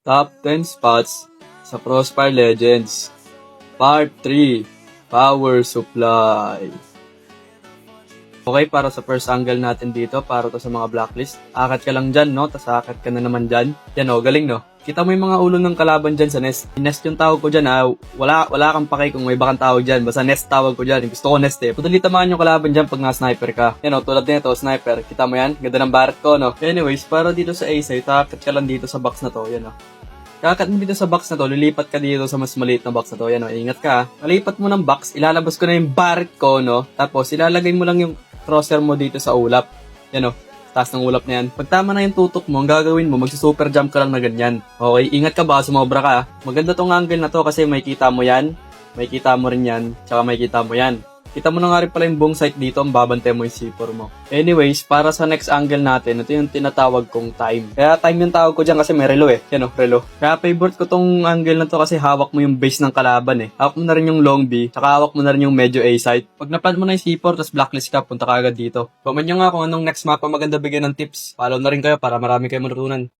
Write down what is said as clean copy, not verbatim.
Top 10 spots sa Frostfire Legends. Part 3, Power Supply. Okay, para sa first angle natin dito, para to sa mga blacklist. Akat ka lang dyan, no? Tas akat ka na naman dyan. Yan o, galing no? Kita mo yung mga ulo ng kalaban dyan sa nest. Nest yung tawag ko dyan ha. Wala kang pake kung may bakang tawag dyan. Basta nest tawag ko dyan. Gusto ko nest eh. Putuli tamaan yung kalaban dyan pag na-sniper ka. Yan o, tulad nito, sniper. Kita mo yan? Ganda ng barret ko, no? Anyways, para dito sa ASA, akat ka lang dito sa box na to. Yan o. Kakat mo dito sa box na to, lilipat ka dito sa mas maliit na box na to. Yan o, ingat ka. Malipat mo ng box, ilalabas ko na yung barret ko, no? Tapos, ilalagay mo lang yung crosshair mo dito sa ulap. Yan o, taas ng ulap na yan. Pag tama na yung tutok mo, ang gagawin mo, magsi-super jump ka lang na ganyan. Okay, ingat ka ba, sumobra ka. Maganda tong angle na to kasi may kita mo yan, may kita mo rin yan, tsaka may kita mo yan. Kita mo na nga rin pala yung buong site dito, ang babante mo yung C4 mo. Anyways, para sa next angle natin, ito yung tinatawag kong time. Kaya time yung tawag ko dyan kasi may relo eh. Yan o, relo. Kaya favorite ko tong angle na to kasi hawak mo yung base ng kalaban eh. Hawak mo na rin yung long B, tsaka hawak mo na rin yung medyo A site. Pag napad mo na yung C4, tapos blacklist ka, punta ka agad dito. Comment nyo nga kung anong next map ang maganda bigyan ng tips. Follow na rin kayo para marami kayo matutunan.